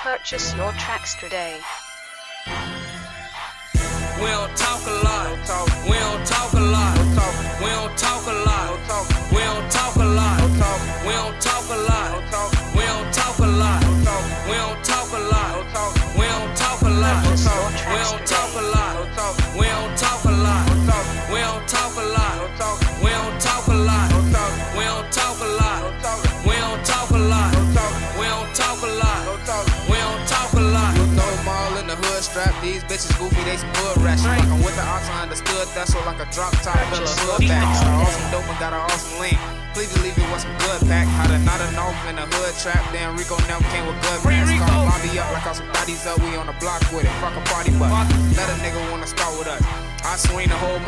Purchase your tracks today. We don't talk a lot. We don't talk a lot. We don't talk a lot. We don't talk a lot. We don't talk a lot. We don't talk a lot. We don't talk a lot. We don't talk a lot. We don't talk a lot. We don't talk a lot. We don't talk a lot. We don't talk a lot. We don't talk a lot. We don't talk a lot. We don't talk a lot. We don't talk a lot. You know them all in the hood strap. These bitches goofy, they some hood rats. Rockin' with the ox, I understood that. So like a drop top, fill a hood back. Awesome dope and got an awesome link. Please believe it was some good pack. Had a not enough in the hood trap. Damn Rico never came with good man. Call Bobby up like all some thotties up. We on the block with it. Fuck a party, but let a nigga wanna start with us. I swing the whole